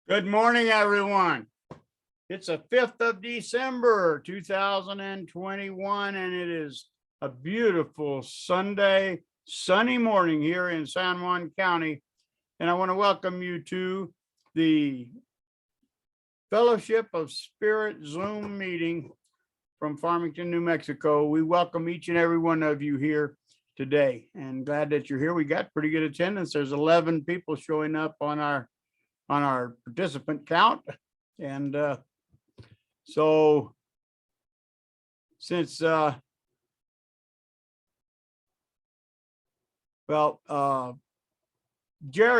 Good morning, everyone. It's the 5th of December, 2021, and it is a beautiful Sunday, sunny morning here in San Juan County. And I want to welcome you to the Fellowship of Spirit Zoom meeting from Farmington, New Mexico. We welcome each and every one of you here today, and glad that you're here. We got pretty good attendance. There's 11 people showing up on our participant count. And so since Jerry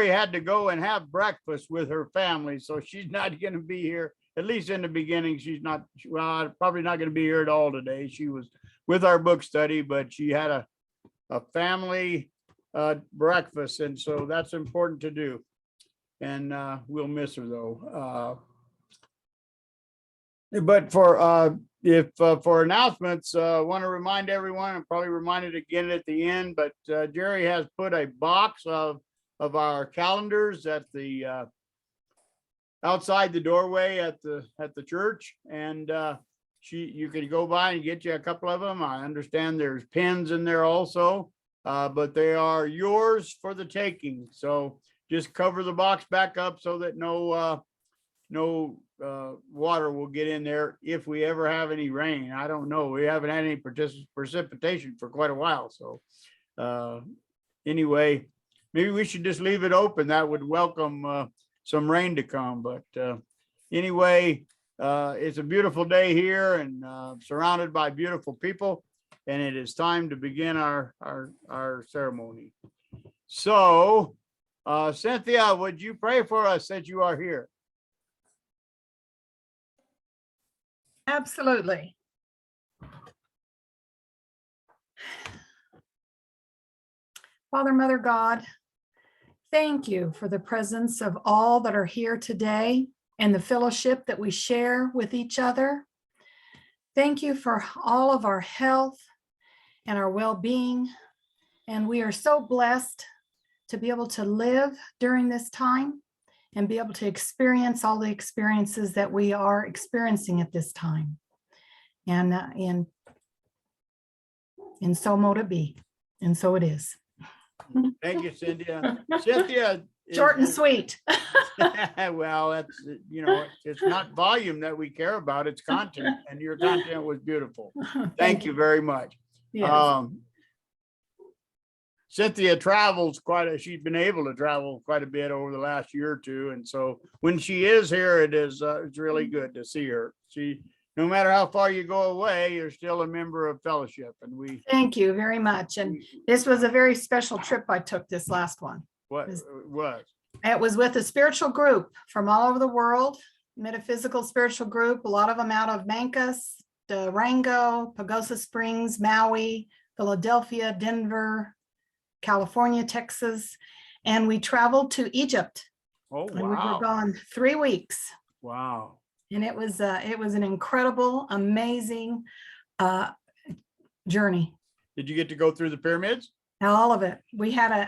had to go and have breakfast with her family, so she's not going to be here, at least in the beginning. She's not, well, probably not going to be here at all today. She was with our book study, but she had a family breakfast, and so that's important to do. And we'll miss her though. But for announcements, I want to remind everyone, and probably remind it again at the end, but Jerry has put a box of our calendars at the outside the doorway at the church, and you can go by and get you a couple of them. I understand there's pens in there also, but they are yours for the taking. So just cover the box back up so that no water will get in there if we ever have any rain. I don't know. We haven't had any precipitation for quite a while. So anyway, maybe we should just leave it open. That would welcome some rain to come. But anyway, it's a beautiful day here and surrounded by beautiful people. And it is time to begin our ceremony. So Cynthia, would you pray for us that you are here? Absolutely. Father, Mother God, thank you for the presence of all that are here today and the fellowship that we share with each other. Thank you for all of our health and our well-being. And we are so blessed to be able to live during this time and be able to experience all the experiences that we are experiencing at this time. And so mote it be. And so it is. Thank you, Cynthia. Cynthia. Short and sweet. Well, that's, it's not volume that we care about, it's content, and your content was beautiful. Thank you very much. Yes. Cynthia travels she's been able to travel quite a bit over the last year or two. And so when she is here, it's really good to see her. No matter how far you go away, you're still a member of fellowship. And we thank you very much. And this was a very special trip I took, this last one. What was? It was with a spiritual group from all over the world, metaphysical spiritual group, a lot of them out of Mancos, Durango, Pagosa Springs, Maui, Philadelphia, Denver, California, Texas, and we traveled to Egypt. Oh, wow. And we were gone 3 weeks. Wow. And it was an incredible, amazing journey. Did you get to go through the pyramids? All of it. We had a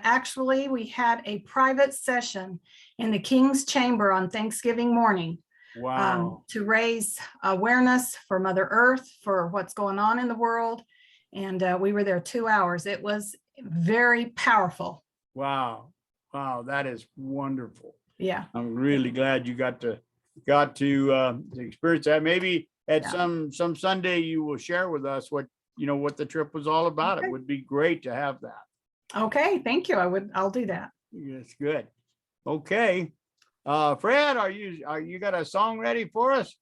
private session in the King's Chamber on Thanksgiving morning. Wow. To raise awareness for Mother Earth, for what's going on in the world. And we were there 2 hours. It was very powerful. Wow. That is wonderful. Yeah. I'm really glad you got to experience that. Maybe at some Sunday you will share with us what the trip was all about. Okay. It would be great to have that. Okay, thank you. I'll do that. Yes, good. Okay. Fred, are you got a song ready for us?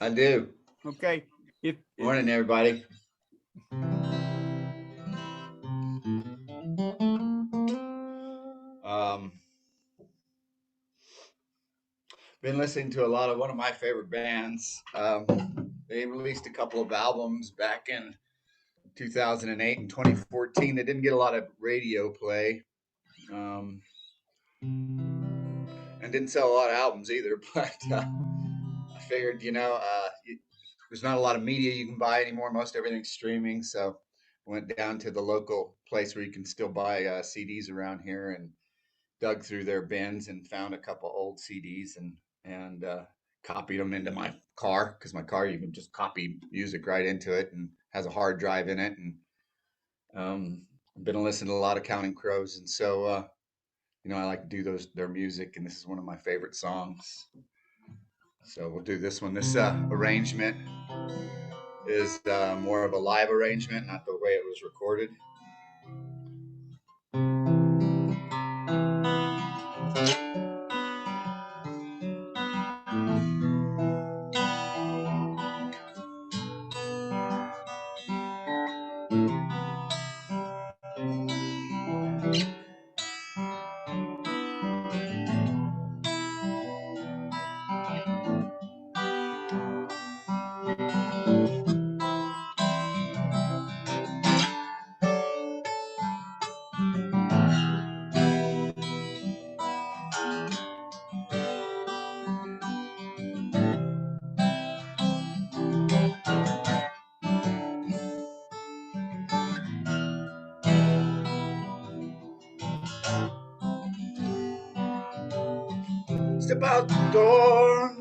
I do. Okay. Morning, everybody. Been listening to one of my favorite bands. They released a couple of albums back in 2008 and 2014. They didn't get a lot of radio play, and didn't sell a lot of albums either. But I figured, there's not a lot of media you can buy anymore. Most everything's streaming. So I went down to the local place where you can still buy CDs around here and dug through their bins and found a couple old CDs and copied them into my car, because my car, you can just copy music right into it and has a hard drive in it. And I've been listening to a lot of Counting Crows, and so I like to do their music, and this is one of my favorite songs. So we'll do this one. This arrangement is more of a live arrangement, not the way it was recorded. Step out the door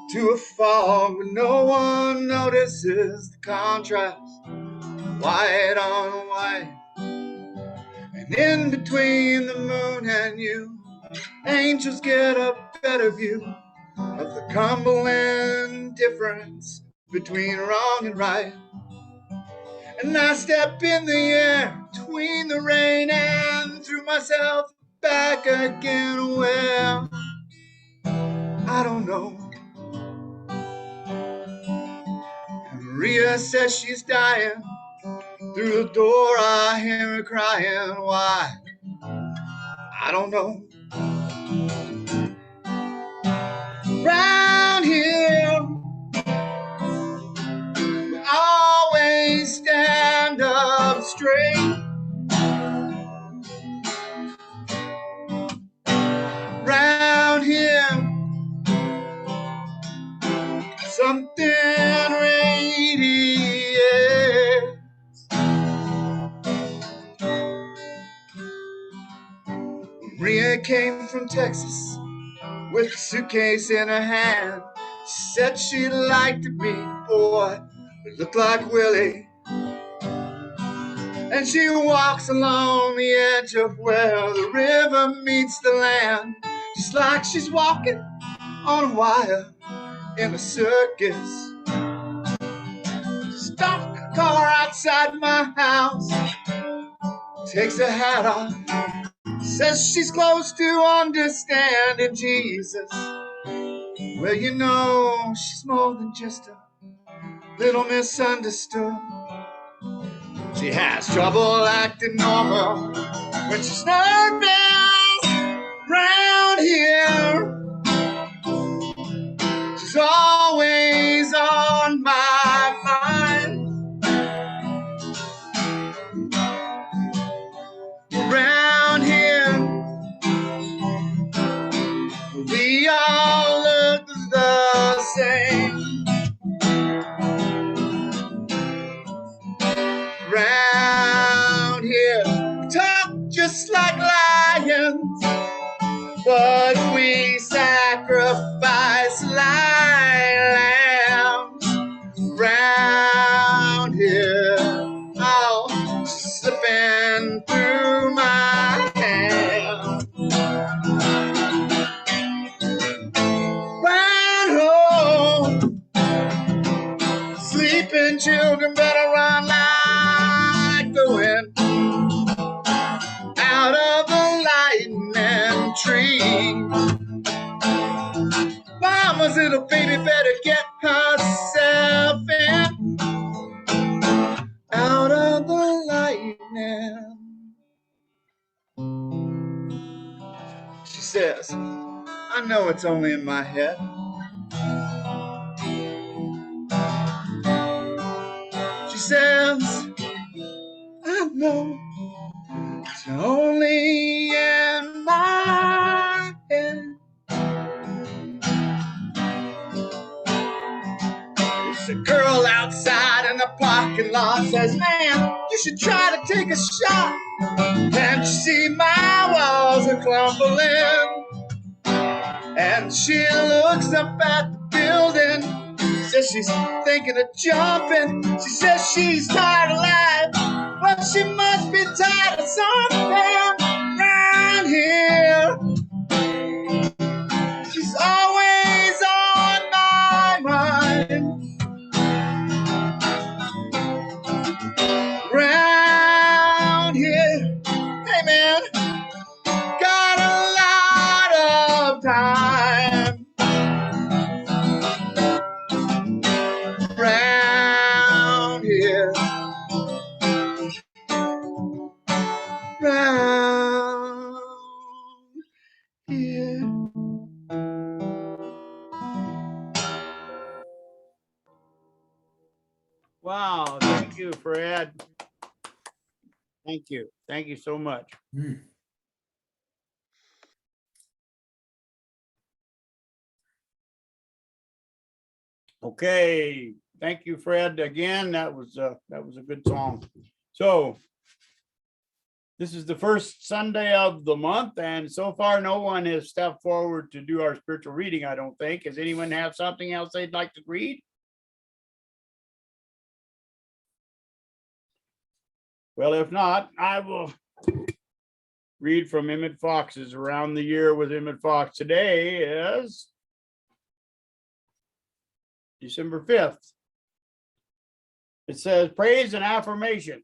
to a fog, but no one notices the contrast, white on white. And in between the moon and you, angels get a better view of the Cumberland difference between wrong and right. And I step in the air between the rain and threw myself back again. Well, I don't know. And Maria says she's dying. Through the door I hear her crying. Why? I don't know. Round here, we always stand up straight. Round here, something radiates. Maria came from Texas with a suitcase in her hand. She said she'd like to meet a boy who looked like Willie. And she walks along the edge of where the river meets the land, just like she's walking on a wire in a circus. Stops the car outside my house, takes her hat off, says she's close to understanding Jesus. Well, you know, she's more than just a little misunderstood. She has trouble acting normal when she's nervous. Round here, she's always on my mind. Round here, we all look the same. Round here, we talk just like lions, but we sacrifice like lambs. Round here, oh, slipping through my hands. Round home, sleeping children better run like the wind out of the lightning tree. Mama's little baby better get herself in out of the lightning. She says, I know it's only in my head. She says, I know it's only in my head. There's a girl outside in the parking lot says, man, you you should try to take a shot. Can't you see my walls are crumbling? And she looks up at the building. Says she's thinking of jumping. She says she's tired of life, but she must be tired of something around here. She's always on my mind. Round here, hey man, got a lot of time. Round here, round here. Wow, thank you, Fred. Thank you. Thank you so much. Okay, thank you, Fred. Again, that was a good song. So this is the first Sunday of the month, and so far no one has stepped forward to do our spiritual reading, I don't think. Does anyone have something else they'd like to read? Well, if not, I will read from Emmett Fox's Around the Year with Emmett Fox. Today is December 5th. It says, praise and affirmation.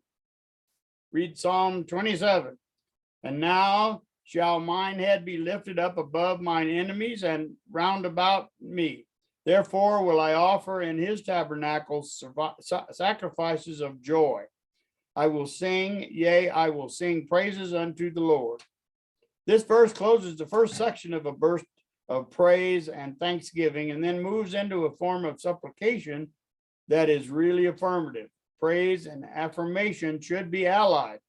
Read Psalm 27. And now shall mine head be lifted up above mine enemies and round about me. Therefore will I offer in his tabernacles sacrifices of joy. I will sing, yea, I will sing praises unto the Lord. This verse closes the first section of a burst of praise and thanksgiving, and then moves into a form of supplication that is really affirmative. Praise and affirmation should be allied.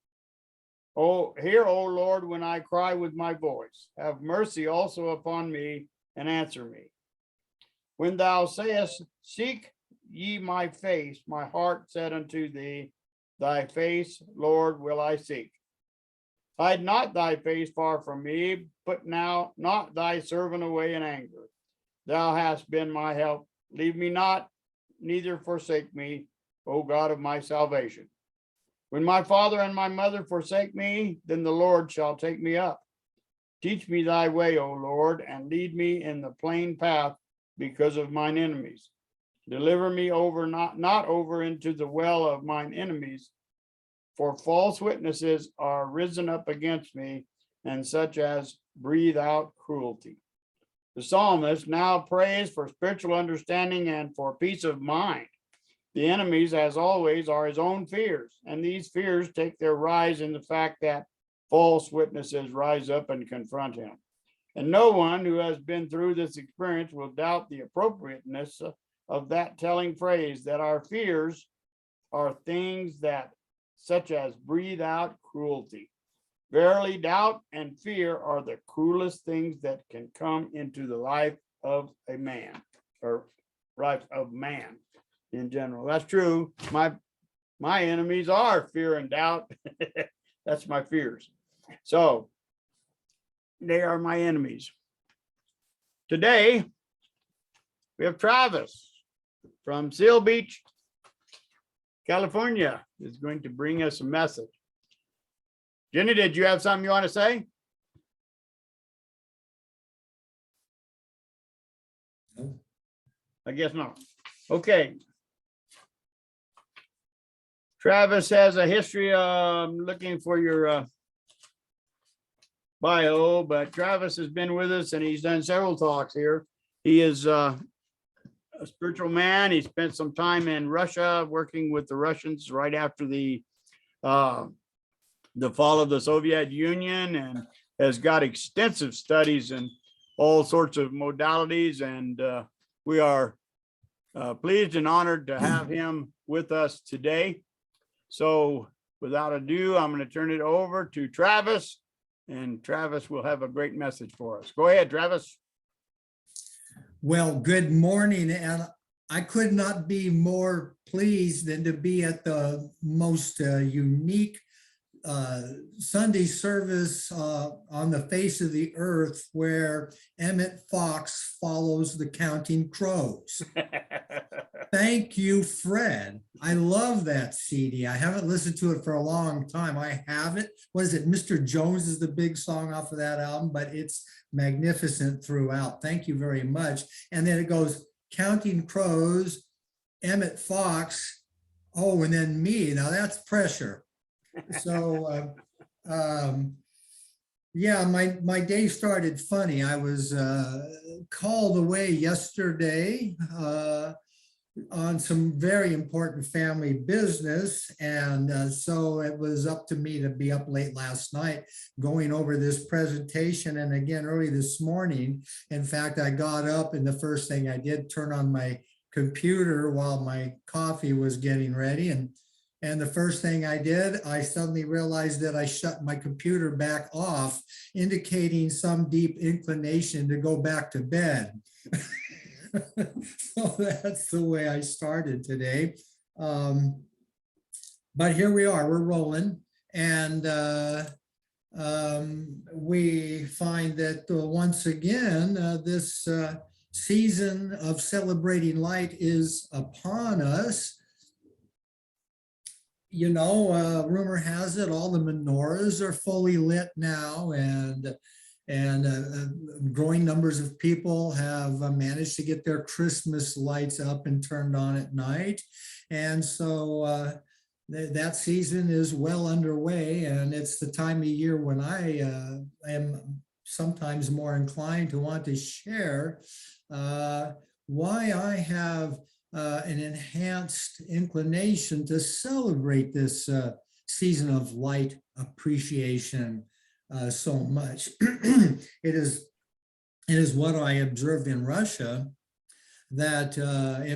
Oh, hear, O Lord, when I cry with my voice. Have mercy also upon me and answer me. When thou sayest, seek ye my face, my heart said unto thee, thy face, Lord, will I seek. Hide not thy face far from me, put now not thy servant away in anger. Thou hast been my help. Leave me not, neither forsake me, O God of my salvation. When my father and my mother forsake me, then the Lord shall take me up. Teach me thy way, O Lord, and lead me in the plain path because of mine enemies. Deliver me over, not over into the well of mine enemies, for false witnesses are risen up against me, and such as breathe out cruelty. The psalmist now prays for spiritual understanding and for peace of mind. The enemies, as always, are his own fears, and these fears take their rise in the fact that false witnesses rise up and confront him. And no one who has been through this experience will doubt the appropriateness of that telling phrase that our fears are things that such as breathe out cruelty. Verily, doubt and fear are the cruelest things that can come into the life of a man, or life of man in general. That's true. My enemies are fear and doubt. That's my fears. So they are my enemies. Today, we have Travis from Seal Beach, California, is going to bring us a message. Jenny, did you have something you want to say? No. I guess not. Okay. Travis has a history of looking for your bio, but Travis has been with us and he's done several talks here. He is a spiritual man. He spent some time in Russia working with the Russians right after the fall of the Soviet Union, and has got extensive studies in all sorts of modalities. And we are pleased and honored to have him with us today. So without ado, I'm going to turn it over to Travis, and Travis will have a great message for us. Go ahead, Travis. Well, good morning, and I could not be more pleased than to be at the most unique Sunday service on the face of the earth, where Emmett Fox follows the Counting Crows. Thank you, Fred. I love that CD. I haven't listened to it for a long time. I have it. What is it? Mr. Jones is the big song off of that album, but it's magnificent throughout. Thank you very much. And then it goes Counting Crows, Emmett Fox, oh, and then me. Now that's pressure. So, yeah, my day started funny. I was called away yesterday on some very important family business. And so it was up to me to be up late last night going over this presentation. And again, early this morning, in fact, I got up and the first thing I did, turn on my computer while my coffee was getting ready. And the first thing I did, I suddenly realized that I shut my computer back off, indicating some deep inclination to go back to bed. So that's the way I started today. But here we are, we're rolling. And we find that once again, this season of celebrating light is upon us. You know, rumor has it all the menorahs are fully lit now, and growing numbers of people have managed to get their Christmas lights up and turned on at night. And so that season is well underway, and it's the time of year when I am sometimes more inclined to want to share why I have an enhanced inclination to celebrate this season of light appreciation so much. It is what I observed in Russia that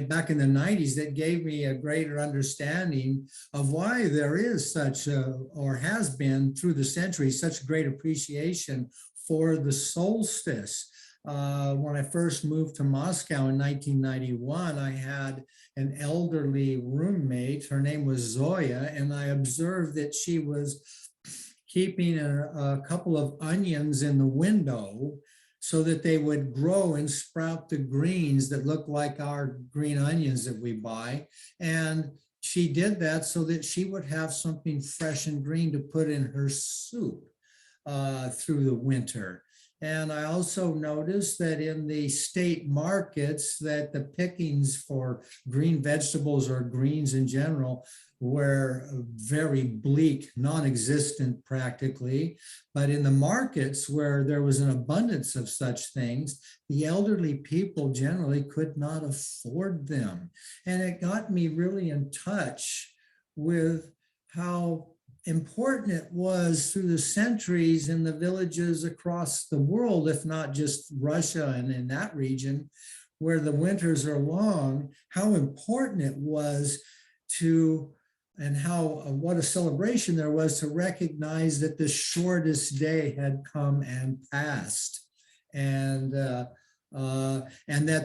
back in the 90s that gave me a greater understanding of why there is such or has been through the centuries such great appreciation for the solstice. When I first moved to Moscow in 1991, I had an elderly roommate. Her name was Zoya, and I observed that she was keeping a couple of onions in the window so that they would grow and sprout the greens that look like our green onions that we buy. And she did that so that she would have something fresh and green to put in her soup through the winter. And I also noticed that in the state markets that the pickings for green vegetables or greens in general were very bleak, non-existent practically. But in the markets where there was an abundance of such things, the elderly people generally could not afford them. And it got me really in touch with how important it was through the centuries in the villages across the world, if not just Russia and in that region where the winters are long, how important it was to, and how, what a celebration there was to recognize that the shortest day had come and passed. And that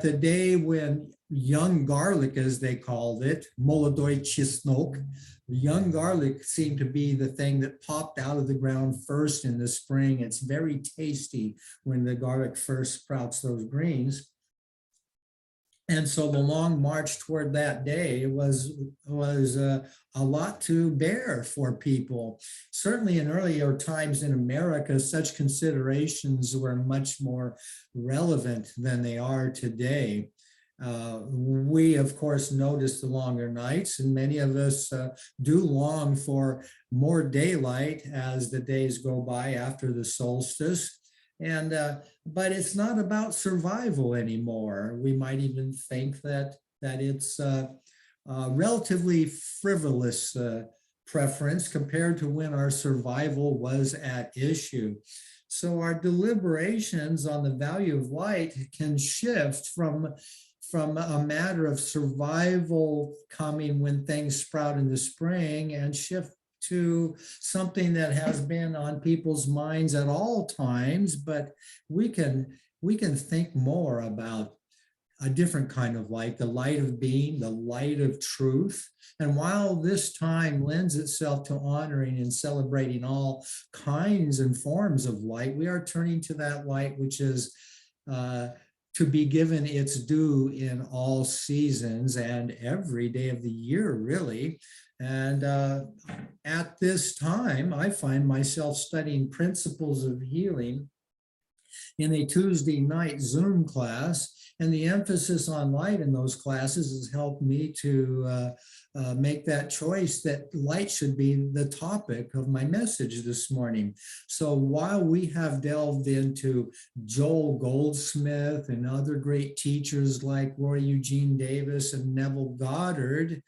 the day when young garlic, as they called it, молодой чеснок, young garlic seemed to be the thing that popped out of the ground first in the spring. It's very tasty when the garlic first sprouts those greens. And so the long march toward that day was a lot to bear for people. Certainly in earlier times in America, such considerations were much more relevant than they are today. We, of course, notice the longer nights, and many of us do long for more daylight as the days go by after the solstice. And but it's not about survival anymore. We might even think that it's a relatively frivolous preference compared to when our survival was at issue. So our deliberations on the value of light can shift from a matter of survival coming when things sprout in the spring and shift to something that has been on people's minds at all times, but we can think more about a different kind of light, the light of being, the light of truth. And while this time lends itself to honoring and celebrating all kinds and forms of light, we are turning to that light which is to be given its due in all seasons and every day of the year, really. And at this time, I find myself studying principles of healing in a Tuesday night Zoom class, and the emphasis on light in those classes has helped me to make that choice that light should be the topic of my message this morning. So while we have delved into Joel Goldsmith and other great teachers like Roy Eugene Davis and Neville Goddard,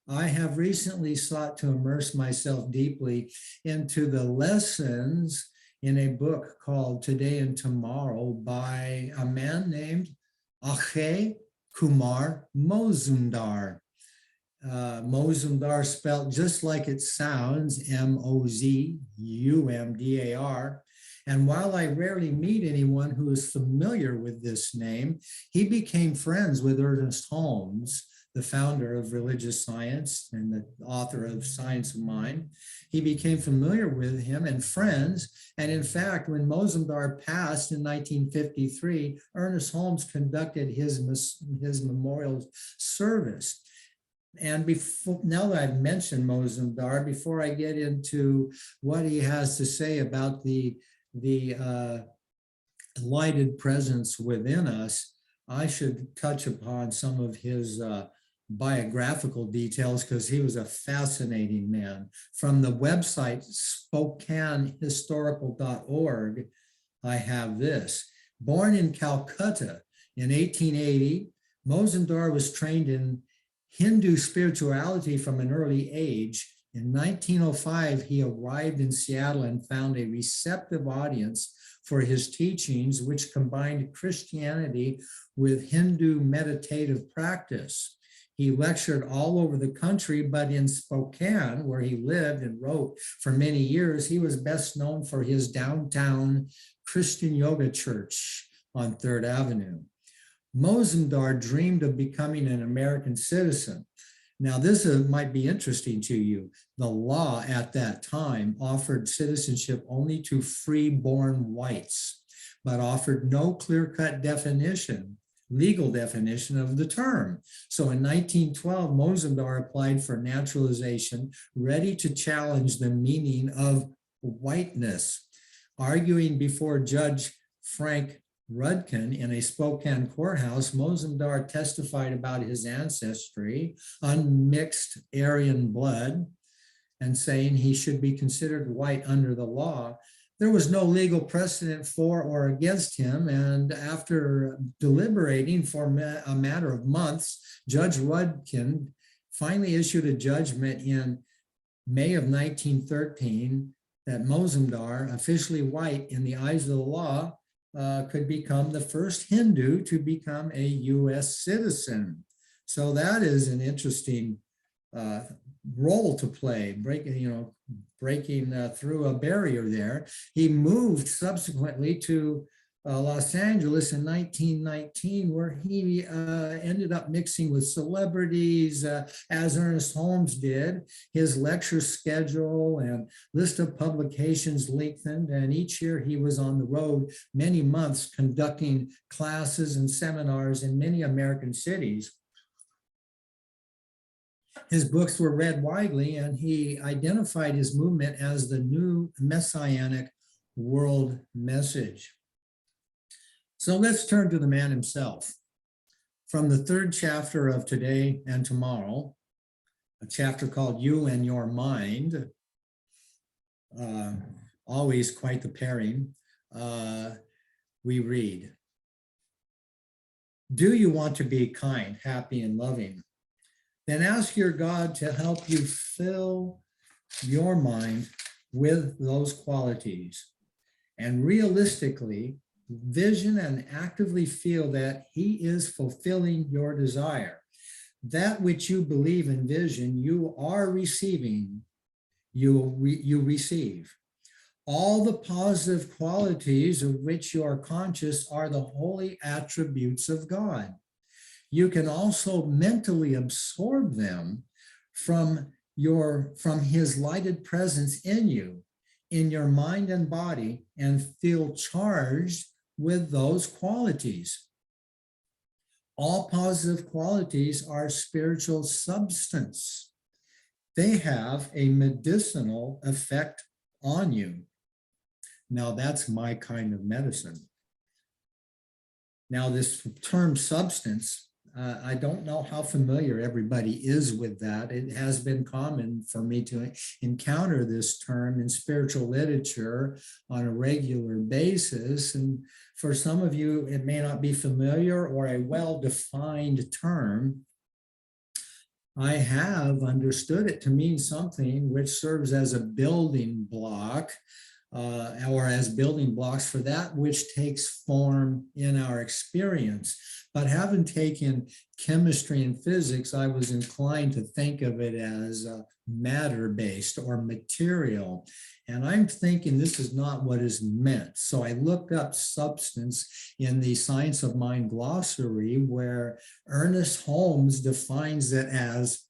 I have recently sought to immerse myself deeply into the lessons in a book called Today and Tomorrow by a man named Akhay Kumar Mozumdar. Mozumdar spelled just like it sounds, Mozumdar. And while I rarely meet anyone who is familiar with this name, he became friends with Ernest Holmes, the founder of religious science and the author of Science of Mind. He became familiar with him and friends. And in fact, when Mozumdar passed in 1953, Ernest Holmes conducted his memorial service. And now that I've mentioned Mozumdar, before I get into what he has to say about the lighted presence within us, I should touch upon some of his biographical details, because he was a fascinating man. From the website SpokaneHistorical.org, I have this. Born in Calcutta in 1880, Mozumdar was trained in Hindu spirituality from an early age. In 1905, he arrived in Seattle and found a receptive audience for his teachings, which combined Christianity with Hindu meditative practice. He lectured all over the country, but in Spokane, where he lived and wrote for many years, he was best known for his downtown Christian yoga church on 3rd Avenue. Mozumdar dreamed of becoming an American citizen. Now, this might be interesting to you. The law at that time offered citizenship only to free-born whites, but offered no clear-cut legal definition of the term. So in 1912, Mozumdar applied for naturalization, ready to challenge the meaning of whiteness. Arguing before Judge Frank Rudkin in a Spokane courthouse, Mozumdar testified about his ancestry, unmixed Aryan blood, and saying he should be considered white under the law. There was no legal precedent for or against him, and after deliberating for a matter of months, Judge Rudkin finally issued a judgment in May of 1913 that Mozumdar, officially white in the eyes of the law, could become the first Hindu to become a U.S. citizen. So that is an interesting role to play, breaking through a barrier there. He moved subsequently to Los Angeles in 1919, where he ended up mixing with celebrities, as Ernest Holmes did. His lecture schedule and list of publications lengthened, and each year he was on the road many months conducting classes and seminars in many American cities. His books were read widely, and he identified his movement as the new messianic world message. So let's turn to the man himself. From the 3rd chapter of Today and Tomorrow, a chapter called You and Your Mind, always quite the pairing, we read, do you want to be kind, happy, and loving? Then ask your God to help you fill your mind with those qualities, and realistically vision and actively feel that he is fulfilling your desire. That which you believe and vision, you are receiving, you receive. All the positive qualities of which you are conscious are the holy attributes of God. you can also mentally absorb them from his lighted presence in you, in your mind and body, and feel charged with those qualities. All positive qualities are spiritual substance. They have a medicinal effect on you. Now that's my kind of medicine. Now this term substance, I don't know how familiar everybody is with that. It has been common for me to encounter this term in spiritual literature on a regular basis. And for some of you, it may not be familiar or a well-defined term. I have understood it to mean something which serves as a building block or as building blocks for that which takes form in our experience. But having taken chemistry and physics, I was inclined to think of it as matter-based or material. And I'm thinking this is not what is meant. So I looked up substance in the Science of Mind glossary, where Ernest Holmes defines it as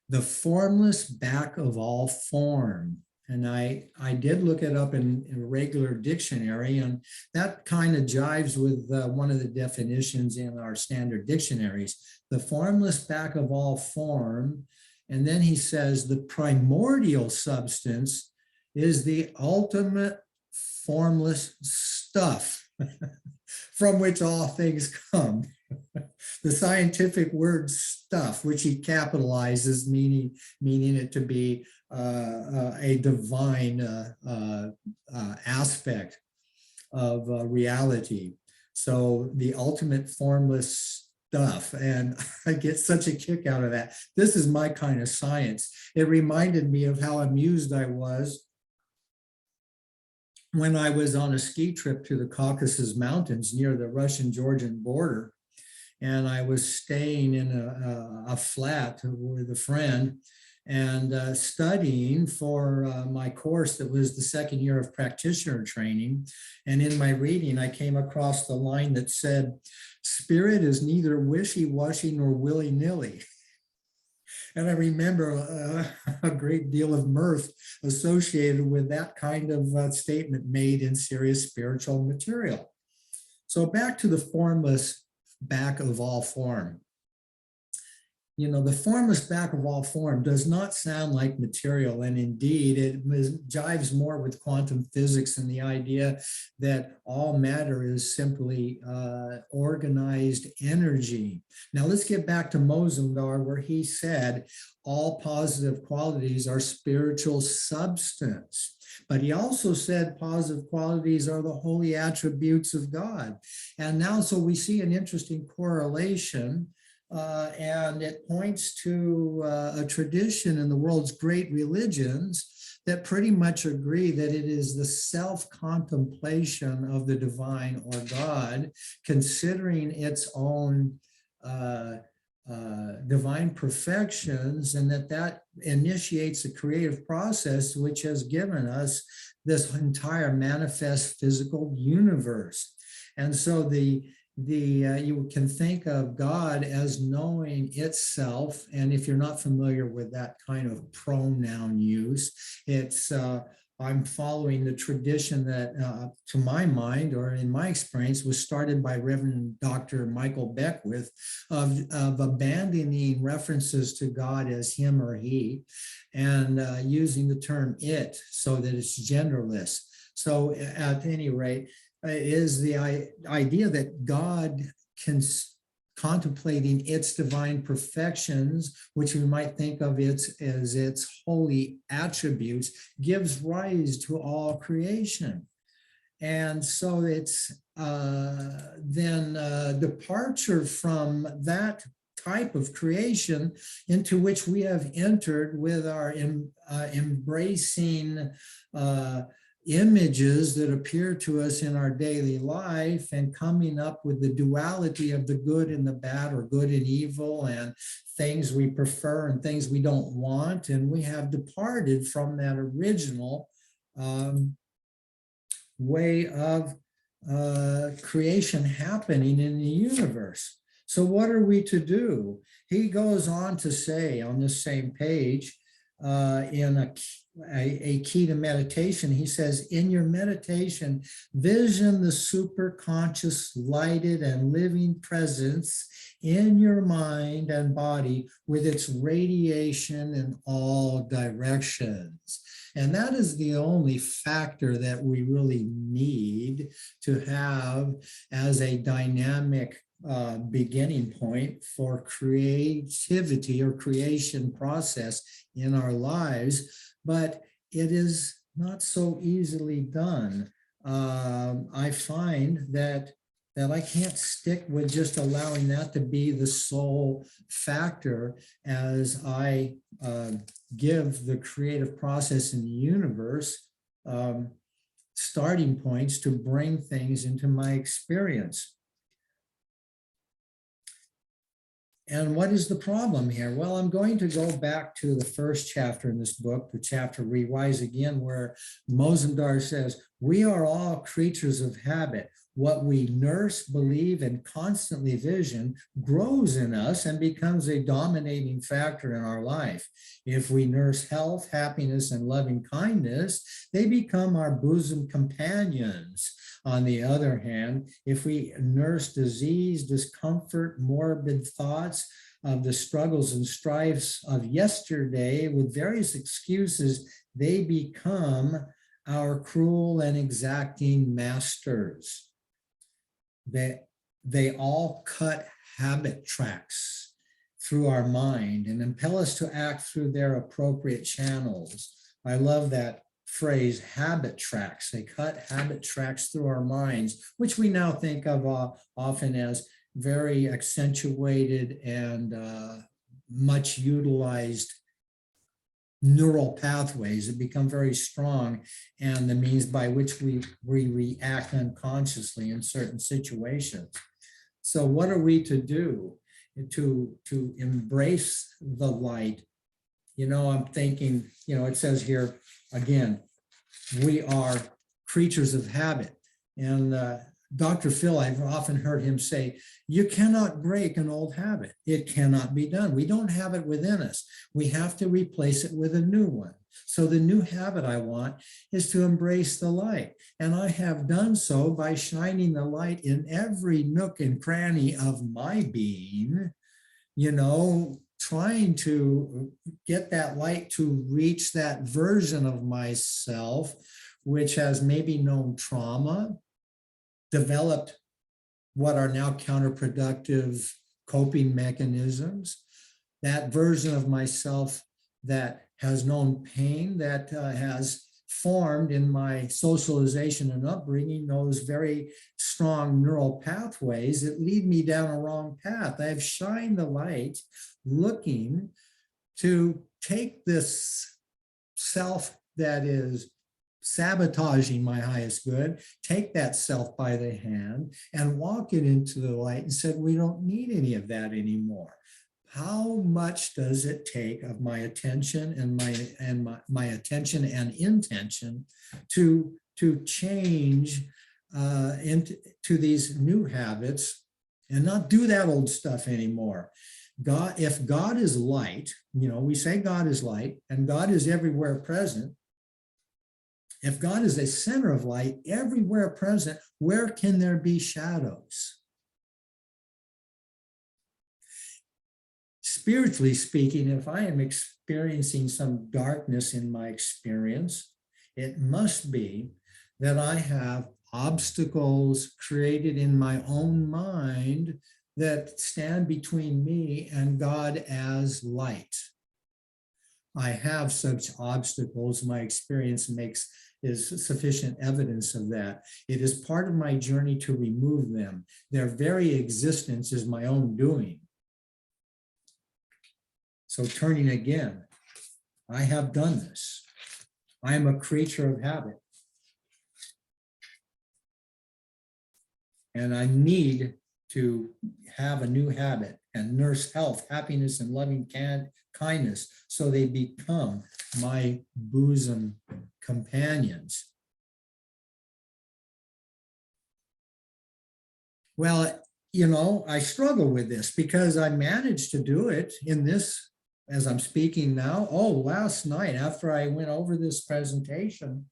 the formless back of all form. And I did look it up in a regular dictionary, and that kind of jives with one of the definitions in our standard dictionaries, the formless back of all form. And then he says the primordial substance is the ultimate formless stuff from which all things come. The scientific word stuff, which he capitalizes, meaning it to be a divine aspect of reality. So the ultimate formless stuff. And I get such a kick out of that. This is my kind of science. It reminded me of how amused I was when I was on a ski trip to the Caucasus Mountains near the Russian-Georgian border. And I was staying in a flat with a friend and studying for my course that was the second year of practitioner training. And in my reading, I came across the line that said, "Spirit is neither wishy-washy nor willy-nilly." And I remember a great deal of mirth associated with that kind of statement made in serious spiritual material. So back to the formless back of all form. You know, the formless back of all form does not sound like material, and indeed it jives more with quantum physics and the idea that all matter is simply organized energy. Now let's get back to Mozumdar, where he said all positive qualities are spiritual substance. But he also said positive qualities are the holy attributes of God. And now, so we see an interesting correlation, and it points to a tradition in the world's great religions that pretty much agree that it is the self-contemplation of the divine or God, considering its own divine perfections, and that initiates a creative process which has given us this entire manifest physical universe. And so you can think of God as knowing itself, and if you're not familiar with that kind of pronoun use, it's I'm following the tradition that, to my mind, or in my experience, was started by Reverend Dr. Michael Beckwith, of abandoning references to God as him or he, and using the term it, so that it's genderless. So at any rate, is the idea that God can, contemplating its divine perfections, which we might think of as its holy attributes, gives rise to all creation. And so it's then departure from that type of creation into which we have entered with our embracing images that appear to us in our daily life, and coming up with the duality of the good and the bad, or good and evil, and things we prefer and things we don't want. And we have departed from that original way of creation happening in the universe. So what are we to do? He goes on to say on this same page, in a key to meditation, he says, in your meditation, vision the superconscious lighted and living presence in your mind and body with its radiation in all directions. And that is the only factor that we really need to have as a dynamic beginning point for creativity or creation process in our lives, but it is not so easily done. I find that I can't stick with just allowing that to be the sole factor as I give the creative process in the universe starting points to bring things into my experience. And what is the problem here? Well, I'm going to go back to the first chapter in this book, the chapter Rewise Again, where Mozumdar says, we are all creatures of habit. What we nurse, believe, and constantly vision grows in us and becomes a dominating factor in our life. If we nurse health, happiness, and loving kindness, they become our bosom companions. On the other hand, if we nurse disease, discomfort, morbid thoughts of the struggles and strifes of yesterday with various excuses, they become our cruel and exacting masters. They all cut habit tracks through our mind and impel us to act through their appropriate channels. I love that phrase, habit tracks. They cut habit tracks through our minds, which we now think of often as very accentuated and much utilized neural pathways that become very strong and the means by which we react unconsciously in certain situations. So what are we to do to embrace the light? You know, I'm thinking, you know, it says here, again, we are creatures of habit. And Dr. Phil, I've often heard him say, you cannot break an old habit. It cannot be done. We don't have it within us. We have to replace it with a new one. So the new habit I want is to embrace the light. And I have done so by shining the light in every nook and cranny of my being, you know, trying to get that light to reach that version of myself, which has maybe known trauma, developed what are now counterproductive coping mechanisms, that version of myself that has known pain, that has formed in my socialization and upbringing, those very strong neural pathways that lead me down a wrong path. I've shined the light looking to take this self that is sabotaging my highest good, take that self by the hand and walk it into the light and said, we don't need any of that anymore. How much does it take of my attention and my attention and intention to change into these new habits and not do that old stuff anymore? God, if God is light, you know, we say God is light and God is everywhere present. If God is a center of light, everywhere present, where can there be shadows? Spiritually speaking, if I am experiencing some darkness in my experience, it must be that I have obstacles created in my own mind that stand between me and God as light. I have such obstacles. My experience is sufficient evidence of that. It is part of my journey to remove them. Their very existence is my own doing. So turning again, I have done this. I am a creature of habit. And I need to have a new habit and nurse health, happiness, and loving kindness so they become my bosom companions. Well, you know, I struggle with this because I managed to do it in this, as I'm speaking now. Oh, last night after I went over this presentation,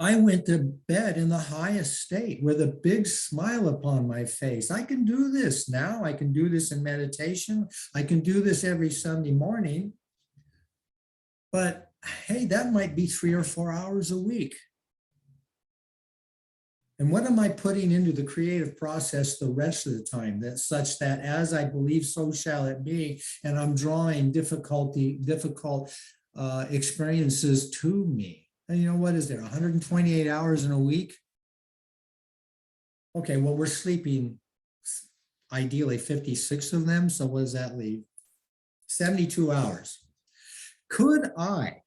I went to bed in the highest state with a big smile upon my face. I can do this now. I can do this in meditation. I can do this every Sunday morning. But hey, that might be 3 or 4 hours a week. And what am I putting into the creative process the rest of the time? That such that as I believe, so shall it be. And I'm drawing difficult experiences to me. And you know, what is there, 128 hours in a week? Okay, well, we're sleeping ideally 56 of them. So what does that leave? 72 hours. Could I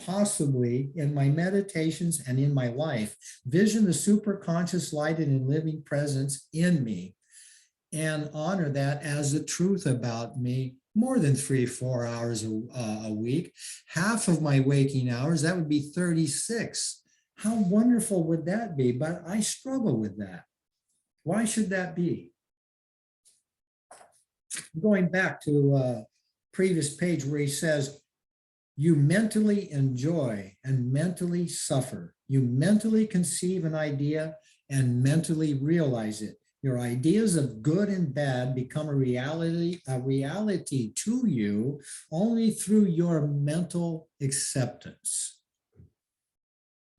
possibly, in my meditations and in my life, vision the superconscious lighted and living presence in me and honor that as the truth about me more than 3-4 hours a week, half of my waking hours, that would be 36. How wonderful would that be? But I struggle with that. Why should that be? Going back to previous page where he says, you mentally enjoy and mentally suffer. You mentally conceive an idea and mentally realize it. Your ideas of good and bad become a reality to you only through your mental acceptance.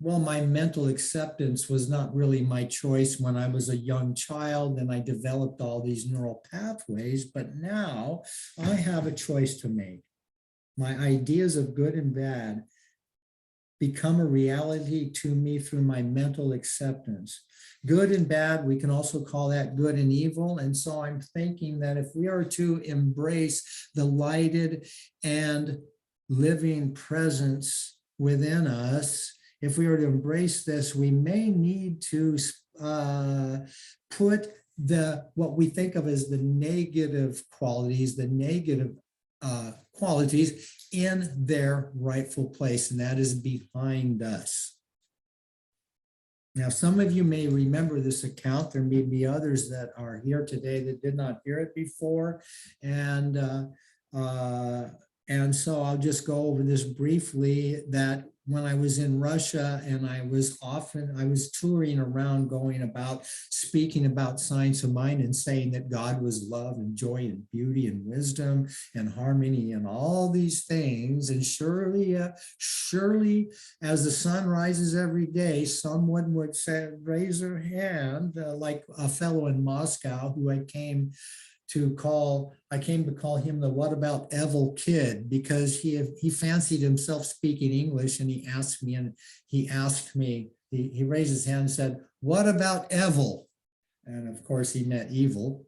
Well, my mental acceptance was not really my choice when I was a young child and I developed all these neural pathways, but now I have a choice to make. My ideas of good and bad become a reality to me through my mental acceptance. Good and bad, we can also call that good and evil. And so I'm thinking that if we are to embrace the lighted and living presence within us, if we are to embrace this, we may need to put what we think of as the negative qualities, qualities in their rightful place, and that is behind us. Now, some of you may remember this account. There may be others that are here today that did not hear it before. And so I'll just go over this briefly, that when I was in Russia and I was touring around, going about, speaking about science of mind and saying that God was love and joy and beauty and wisdom and harmony and all these things. And surely as the sun rises every day, someone would say, raise their hand, like a fellow in Moscow who I came to call him the what about Evil kid, because he fancied himself speaking English, and he asked me, he raised his hand and said, what about Evil? And of course he meant evil.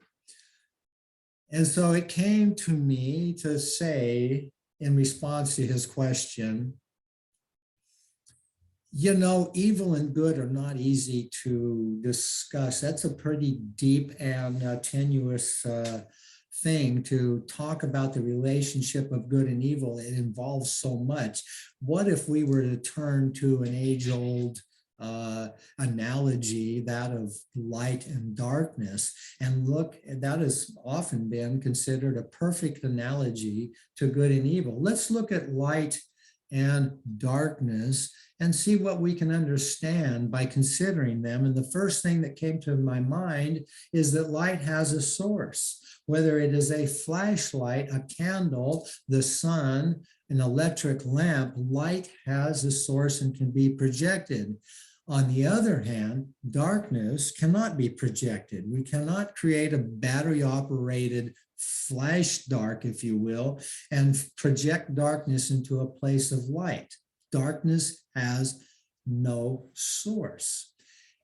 And so it came to me to say, in response to his question, you know, evil and good are not easy to discuss. That's a pretty deep and tenuous thing to talk about, the relationship of good and evil. It involves so much. What if we were to turn to an age-old analogy, that of light and darkness, and look, that has often been considered a perfect analogy to good and evil. Let's look at light and darkness and see what we can understand by considering them. And the first thing that came to my mind is that light has a source, whether it is a flashlight, a candle, the sun, an electric lamp. Light has a source and can be projected. On the other hand, darkness cannot be projected. We cannot create a battery-operated flash dark, if you will, and project darkness into a place of light. Darkness has no source.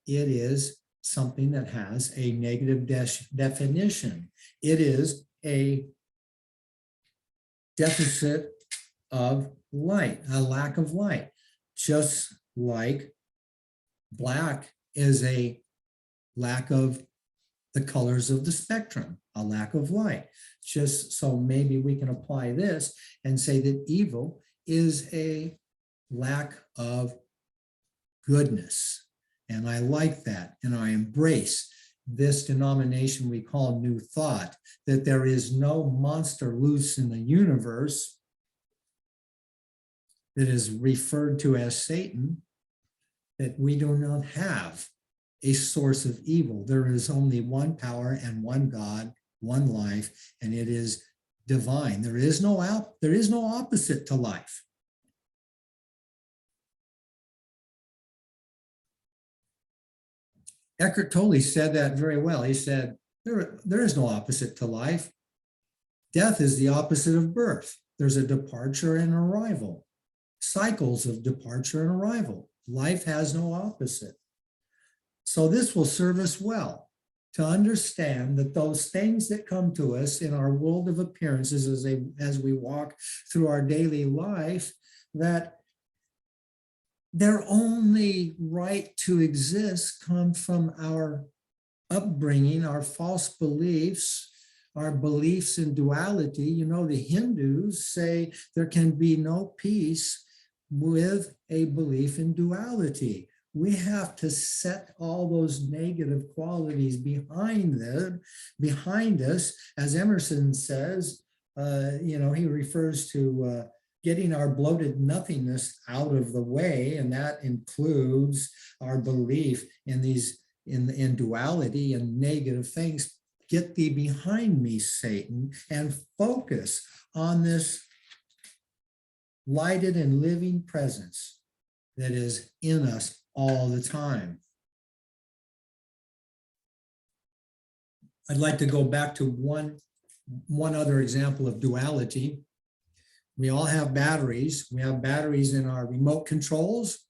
It is something that has a negative definition. It is a deficit of light, a lack of light, just like black is a lack of the colors of the spectrum, a lack of light. Just so maybe we can apply this and say that evil is a lack of goodness. And I like that. And I embrace this denomination we call New Thought, that there is no monster loose in the universe that is referred to as Satan, that we do not have a source of evil. There is only one power and one God, one life, and it is divine. There is no opposite to life. Eckhart Tolle said that very well. He said, there is no opposite to life. Death is the opposite of birth. There's a departure and arrival, cycles of departure and arrival. Life has no opposite. So this will serve us well to understand that those things that come to us in our world of appearances as we walk through our daily life, that their only right to exist come from our upbringing, our false beliefs, our beliefs in duality. You know, the Hindus say there can be no peace with a belief in duality. We have to set all those negative qualities behind us. As Emerson says, he refers to getting our bloated nothingness out of the way, and that includes our belief in in duality and negative things. Get thee behind me, Satan, and focus on this lighted and living presence that is in us all the time. I'd like to go back to one other example of duality. We all have batteries. We have batteries in our remote controls,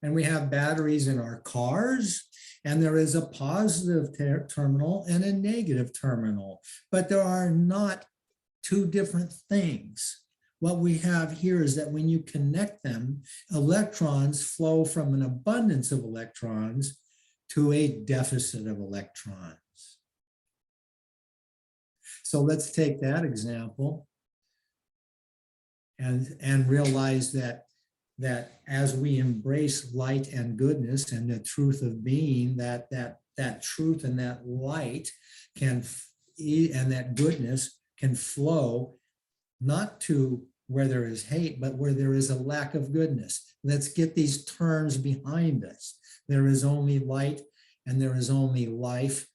and we have batteries in our cars, and there is a positive terminal and a negative terminal, but there are not two different things. What we have here is that when you connect them, electrons flow from an abundance of electrons to a deficit of electrons. So let's take that example and realize that as we embrace light and goodness and the truth of being, that truth and that light and that goodness can flow not to where there is hate, but where there is a lack of goodness. Let's get these terms behind us. There is only light and there is only life.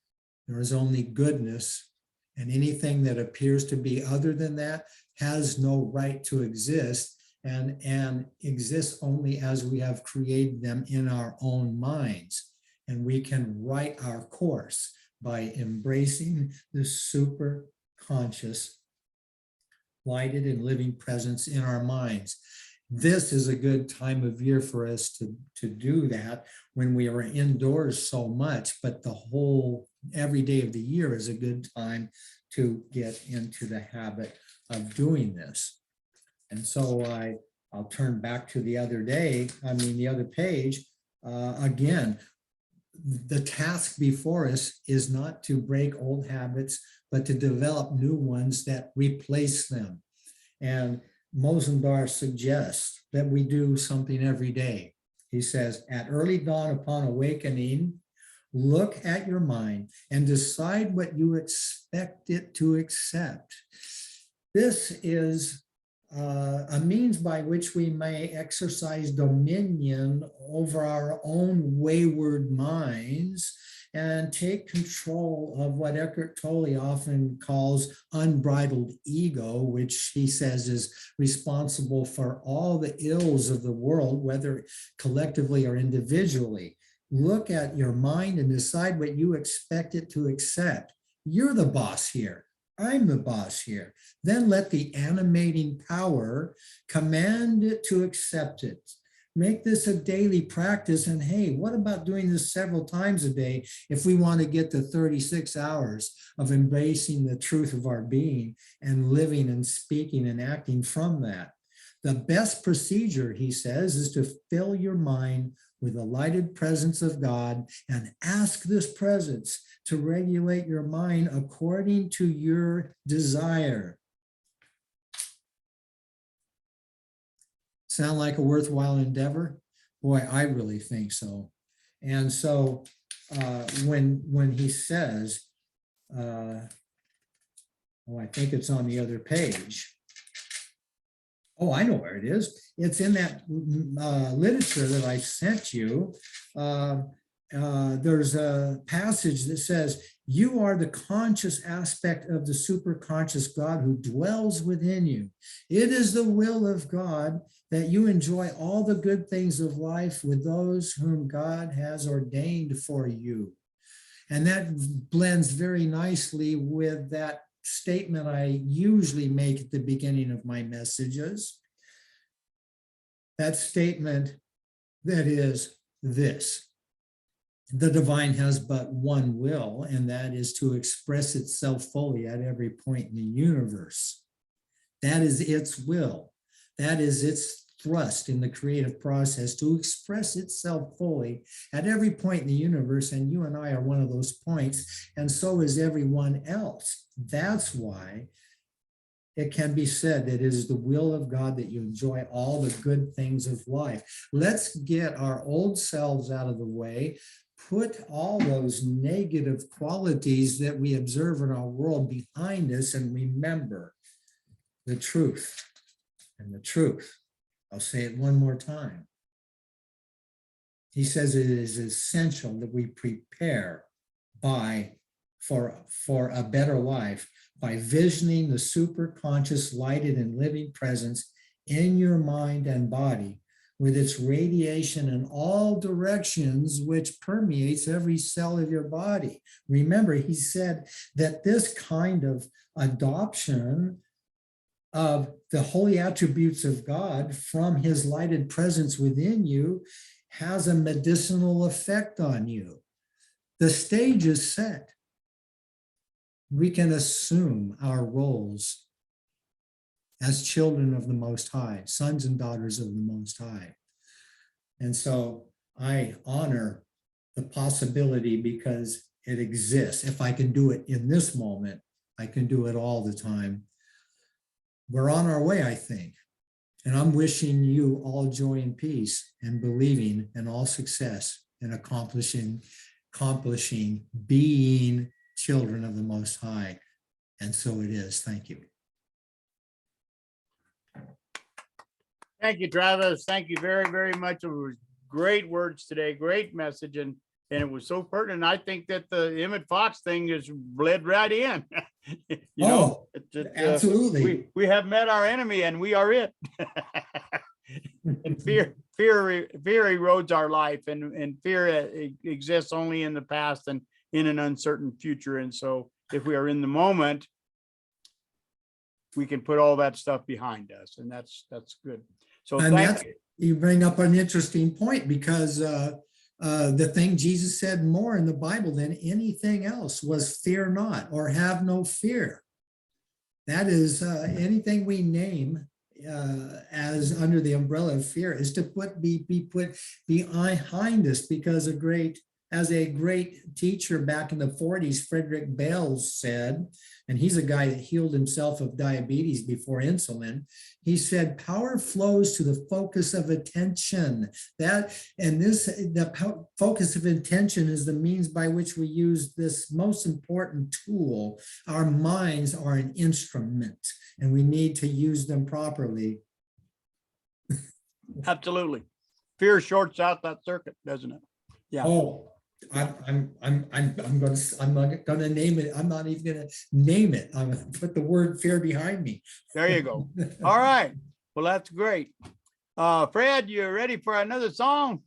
There is only goodness, and anything that appears to be other than that has no right to exist and exists only as we have created them in our own minds. And we can write our course by embracing the super conscious lighted and living presence in our minds. This is a good time of year for us to do that when we are indoors so much, but every day of the year is a good time to get into the habit of doing this. And so I'll turn back to the other page. Again, the task before us is not to break old habits, but to develop new ones that replace them. And Mozumdar suggests that we do something every day. He says, at early dawn upon awakening, look at your mind and decide what you expect it to accept. This is a means by which we may exercise dominion over our own wayward minds and take control of what Eckhart Tolle often calls unbridled ego, which he says is responsible for all the ills of the world, whether collectively or individually. Look at your mind and decide what you expect it to accept. You're the boss here. I'm the boss here. Then let the animating power command it to accept it. Make this a daily practice. And hey, what about doing this several times a day if we want to get to 36 hours of embracing the truth of our being and living and speaking and acting from that? The best procedure, he says, is to fill your mind with the lighted presence of God and ask this presence to regulate your mind according to your desire. Sound like a worthwhile endeavor? Boy, I really think so. And so when he says, I think it's on the other page. Oh, I know where it is. It's in that literature that I sent you. There's a passage that says, you are the conscious aspect of the superconscious God who dwells within you. It is the will of God that you enjoy all the good things of life with those whom God has ordained for you. And that blends very nicely with that statement I usually make at the beginning of my messages. That statement that is this: the divine has but one will, and that is to express itself fully at every point in the universe. That is its will. That is its thrust in the creative process, to express itself fully at every point in the universe. And you and I are one of those points, and so is everyone else. That's why it can be said that it is the will of God that you enjoy all the good things of life. Let's get our old selves out of the way, put all those negative qualities that we observe in our world behind us, and remember the truth. And the truth, I'll say it one more time. He says it is essential that we prepare for a better life by visioning the superconscious lighted and living presence in your mind and body, with its radiation in all directions, which permeates every cell of your body. Remember, he said that this kind of adoption of the holy attributes of God from his lighted presence within you has a medicinal effect on you. The stage is set. We can assume our roles as children of the Most High, sons and daughters of the Most High. And so I honor the possibility because it exists. If I can do it in this moment, I can do it all the time. We're on our way, I think. And I'm wishing you all joy and peace and believing and all success in accomplishing being children of the Most High. And so it is. Thank you. Thank you, Travis. Thank you very, very much. It was great words today, great message, and it was so pertinent. I think that the Emmett Fox thing is bled right in. Absolutely. We have met our enemy, and we are it. And fear erodes our life, and fear exists only in the past and in an uncertain future. And so, if we are in the moment, we can put all that stuff behind us, and that's good. So thank you. You bring up an interesting point, because the thing Jesus said more in the Bible than anything else was fear not, or have no fear. That is anything we name as under the umbrella of fear is to be put behind us, because as a great teacher back in the 40s, Frederick Bales said, and he's a guy that healed himself of diabetes before insulin. He said, power flows to the focus of attention. The focus of attention is the means by which we use this most important tool. Our minds are an instrument, and we need to use them properly. Absolutely. Fear shorts out that circuit, doesn't it? Yeah. Oh, I'm not gonna name it. I'm not even gonna name it. I'm gonna put the word fear behind me. There you go. All right. Well, that's great. Fred, you ready for another song?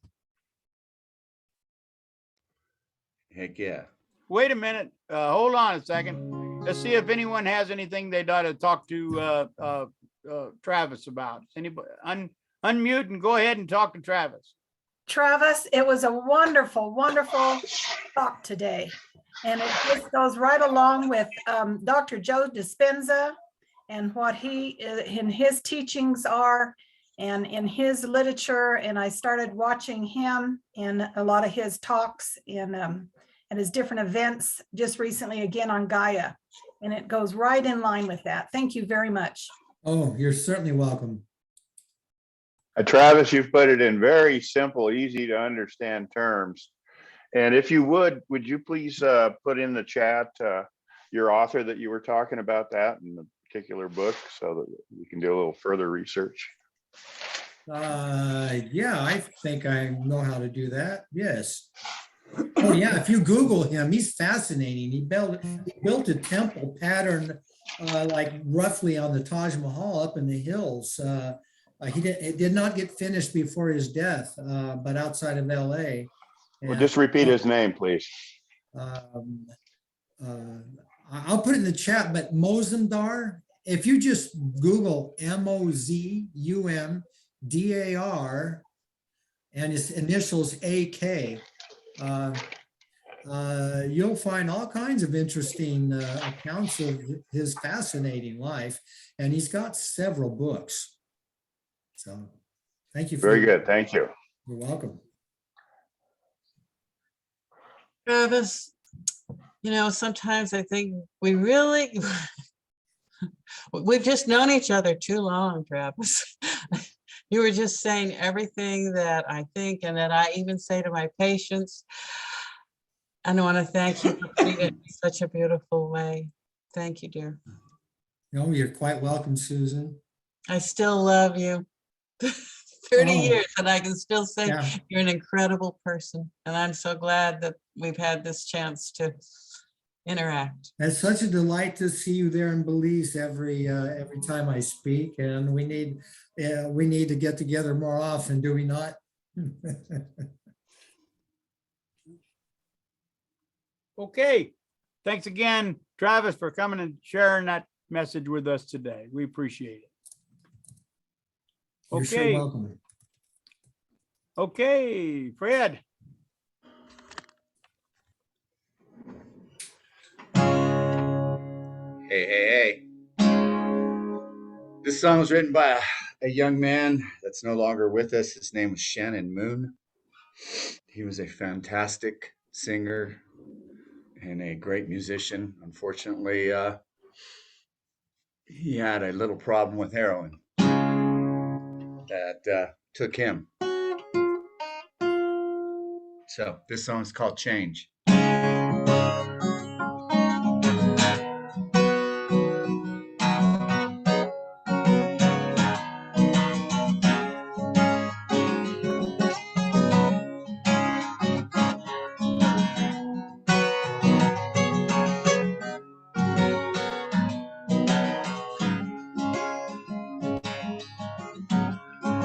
Heck yeah. Wait a minute. Hold on a second. Let's see if anyone has anything they'd like to talk to Travis about. Anybody? Unmute and go ahead and talk to Travis. Travis, it was a wonderful, wonderful talk today. And it just goes right along with Dr. Joe Dispenza and what he in his teachings are and in his literature. And I started watching him in a lot of his talks at his different events just recently, again on Gaia. And it goes right in line with that. Thank you very much. Oh, you're certainly welcome. Travis, you've put it in very simple, easy to understand terms. And if you would you please put in the chat your author that you were talking about that in the particular book so that we can do a little further research? Yeah, I think I know how to do that. Yes. Oh yeah, if you Google him, he's fascinating. He built a temple pattern like roughly on the Taj Mahal up in the hills. It did not get finished before his death, but outside of LA. Well, just repeat his name, please. I'll put it in the chat, but Mozumdar, if you just Google Mozumdar and his initials AK, you'll find all kinds of interesting accounts of his fascinating life, and he's got several books. So thank you. Very good. Thank you. You're welcome. Travis, you know, sometimes I think we've just known each other too long, Travis. You were just saying everything that I think and that I even say to my patients. And I want to thank you for putting it in such a beautiful way. Thank you, dear. No, you're quite welcome, Susan. I still love you. 30 years, and I can still say you're an incredible person. And I'm so glad that we've had this chance to interact. It's such a delight to see you there in Belize every time I speak, and we need to get together more often, do we not? Okay. Thanks again, Travis, for coming and sharing that message with us today. We appreciate it. You're sure welcome. Okay, Fred. Hey. This song was written by a young man that's no longer with us. His name was Shannon Moon. He was a fantastic singer and a great musician. Unfortunately, he had a little problem with heroin that took him. So this song is called Change.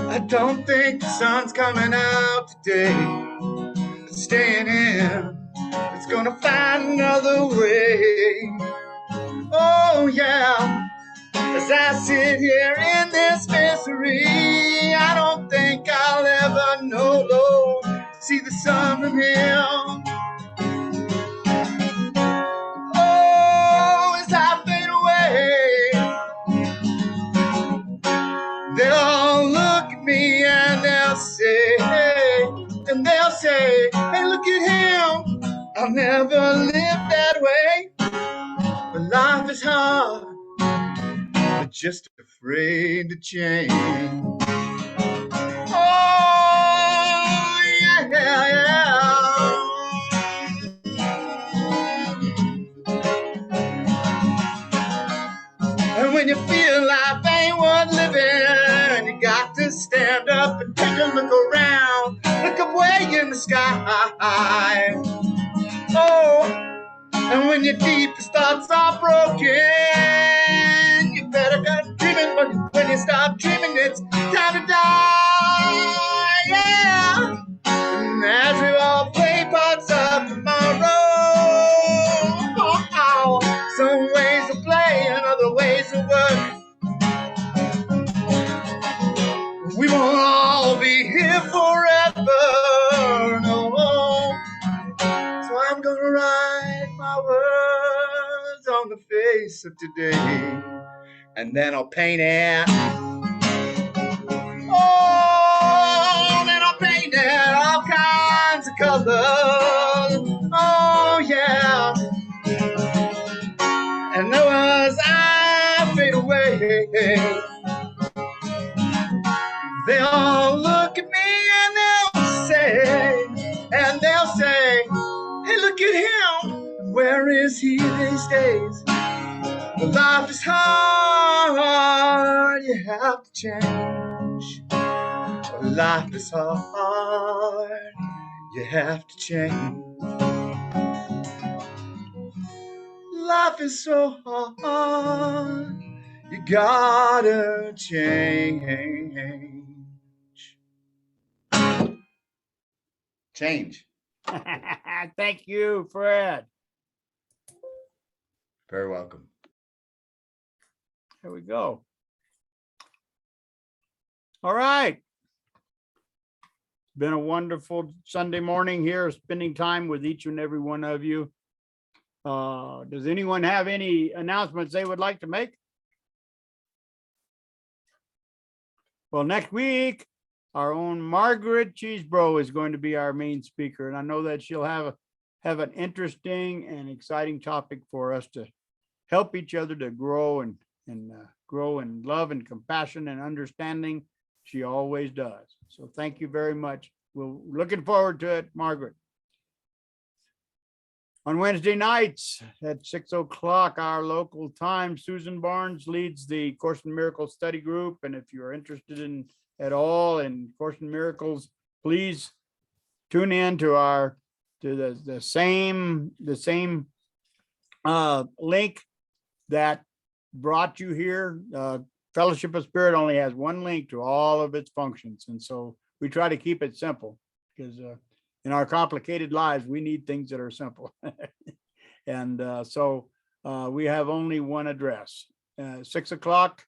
I don't think the sun's coming out today. It's staying in. It's gonna find another way. Oh yeah. As I sit here in this misery, I don't think I'll ever know, Lord, see the sun from here. Oh, as I fade away, they'll all look at me and they'll say, hey, look at him. I'll never live that way. But life is hard, but just afraid to change. Oh, yeah. And when you feel life ain't worth living, you got to stand up and take a look around. Look up way in the sky. Oh, and when your deepest thoughts are broken, you better get dreaming. But when you stop dreaming, it's time to die. Yeah. And as we all play parts of tomorrow, some ways to play and other ways to work. We won't all be here forever, no. So I'm gonna write my words on the face of today, and then I'll paint it. Oh, then I'll paint it all kinds of colors. Oh yeah. And though as I fade away, they all look at me and they'll say, these days, when life is hard, you have to change. When life is hard, you have to change. Life is so hard, you gotta change. Change. Thank you, Fred. Very welcome. There we go. All right. Been a wonderful Sunday morning here, spending time with each and every one of you. Does anyone have any announcements they would like to make? Well, next week, our own Margaret Cheesebro is going to be our main speaker, and I know that she'll have an interesting and exciting topic for us to help each other to grow and grow in love and compassion and understanding. She always does. So thank you very much. We're looking forward to it, Margaret. On Wednesday nights at 6 o'clock, our local time, Susan Barnes leads the Course in Miracles study group. And if you're interested in at all in Course in Miracles, please tune in to the same link that brought you here. Fellowship of Spirit only has one link to all of its functions. And so we try to keep it simple because in our complicated lives, we need things that are simple. And so we have only one address, 6 o'clock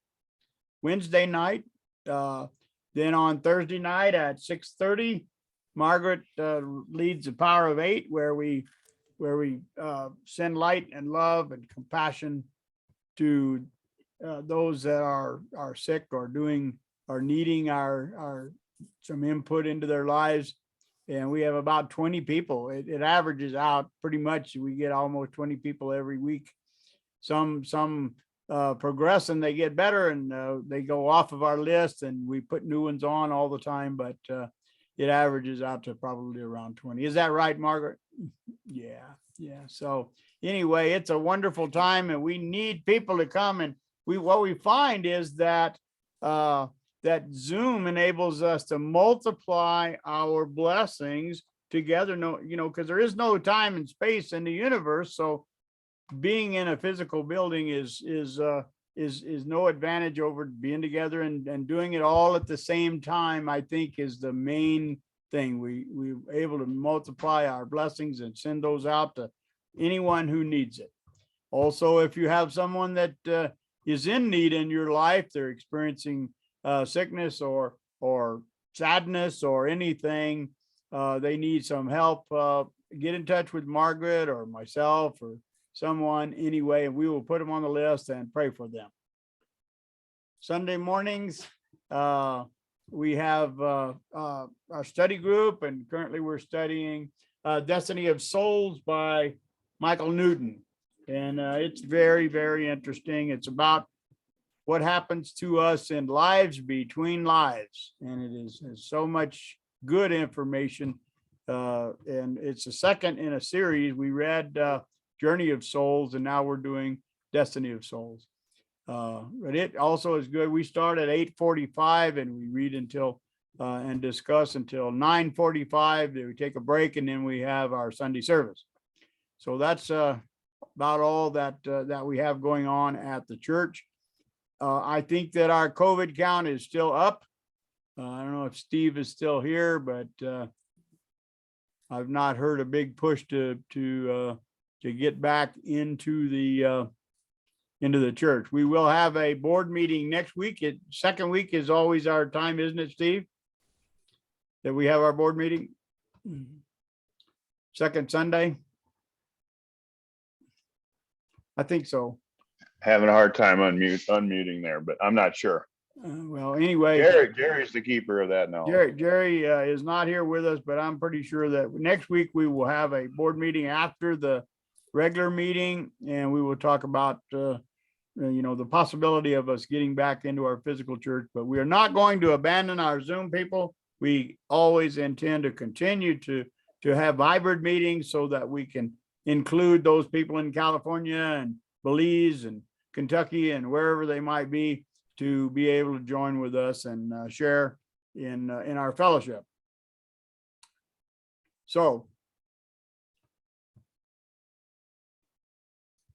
Wednesday night. Then on Thursday night at 6:30, Margaret leads the Power of 8, where we send light and love and compassion to those that are sick or needing our some input into their lives. And we have about 20 people. It averages out pretty much. We get almost 20 people every week. Some progress and they get better and they go off of our list, and we put new ones on all the time, but it averages out to probably around 20. Is that right, Margaret? Yeah. So anyway, it's a wonderful time, and we need people to come. And what we find is that that Zoom enables us to multiply our blessings together. Because there is no time and space in the universe. So being in a physical building is no advantage over being together and doing it all at the same time. I think is the main thing. We're able to multiply our blessings and send those out to anyone who needs it. Also, if you have someone that is in need in your life, they're experiencing sickness or sadness or anything, they need some help, get in touch with Margaret or myself or someone anyway, and we will put them on the list and pray for them. Sunday mornings, we have our study group, and currently we're studying Destiny of Souls by Michael Newton. And it's very, very interesting. It's about what happens to us in lives between lives. And it is so much good information. And it's the second in a series. We read Journey of Souls, and now we're doing Destiny of Souls. But it also is good. We start at 8:45 and we read until and discuss until 9:45. Then we take a break, and then we have our Sunday service. So that's about all that we have going on at the church. I think that our COVID count is still up. I don't know if Steve is still here, but I've not heard a big push to get back into the church. We will have a board meeting next week. Second week is always our time, isn't it, Steve? That we have our board meeting? Second Sunday? I think so. Having a hard time unmuting there, but I'm not sure. Well, anyway. Jerry's the keeper of that now. Jerry is not here with us, but I'm pretty sure that next week we will have a board meeting after the regular meeting, and we will talk about the possibility of us getting back into our physical church. But we are not going to abandon our Zoom people. We always intend to continue to have hybrid meetings so that we can include those people in California and Belize and Kentucky and wherever they might be to be able to join with us and share in our fellowship. So,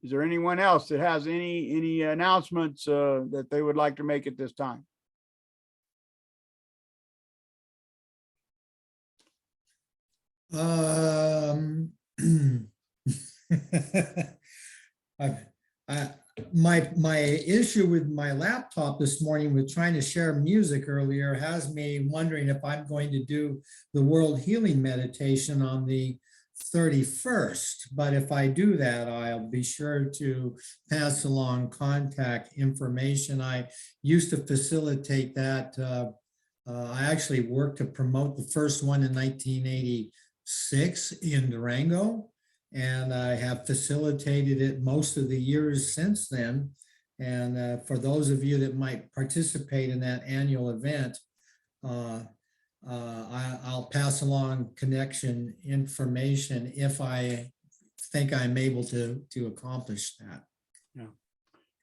is there anyone else that has any announcements that they would like to make at this time? My issue with my laptop this morning with trying to share music earlier has me wondering if I'm going to do the World Healing Meditation on the 31st. But if I do that, I'll be sure to pass along contact information. I used to facilitate that. I actually worked to promote the first one in 1986 in Durango. And I have facilitated it most of the years since then. And for those of you that might participate in that annual event, I'll pass along connection information if I think I'm able to accomplish that. Yeah.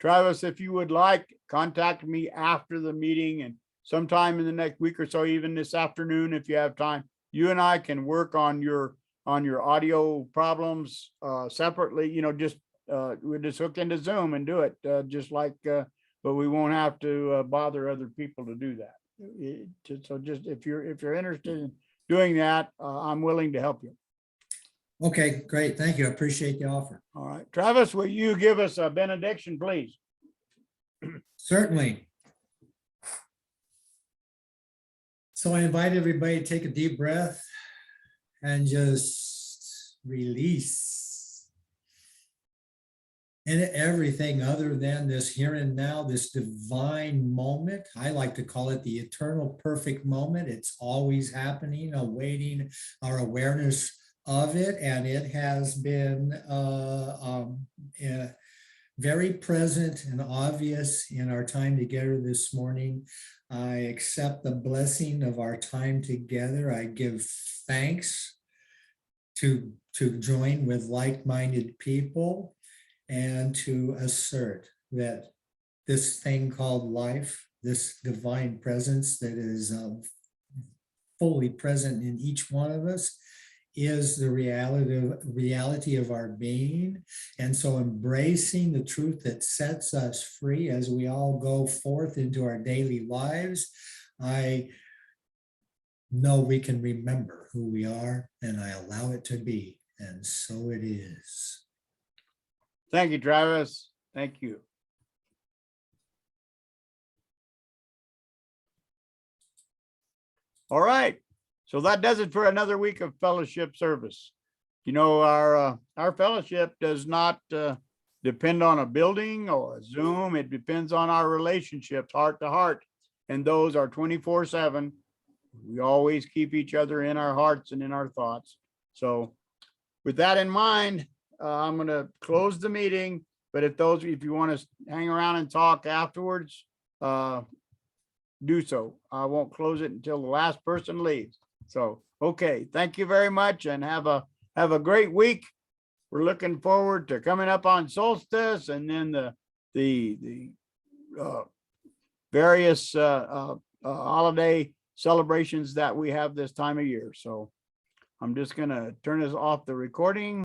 Travis, if you would like, contact me after the meeting and sometime in the next week or so, even this afternoon, if you have time, you and I can work on your audio problems separately. You know, just we'll just hook into Zoom and do it just like, but we won't have to bother other people to do that. So just if you're interested in doing that, I'm willing to help you. Okay, great. Thank you. I appreciate the offer. All right, Travis, will you give us a benediction, please? Certainly. So I invite everybody to take a deep breath and just release and everything other than this here and now, this divine moment. I like to call it the eternal perfect moment. It's always happening, awaiting our awareness of it. And it has been very present and obvious in our time together this morning. I accept the blessing of our time together. I give thanks to join with like-minded people and to assert that this thing called life, this divine presence that is fully present in each one of us, is the reality of our being. And so embracing the truth that sets us free as we all go forth into our daily lives, I know we can remember who we are, and I allow it to be. And so it is. Thank you, Travis. Thank you. All right. So that does it for another week of fellowship service. You know, our fellowship does not depend on a building or a Zoom. It depends on our relationships, heart to heart. And those are 24/7. We always keep each other in our hearts and in our thoughts. So with that in mind, I'm going to close the meeting. But if you want to hang around and talk afterwards, do so. I won't close it until the last person leaves. So, okay, thank you very much and have a great week. We're looking forward to coming up on solstice and then the various holiday celebrations that we have this time of year. So I'm just going to turn this off the recording.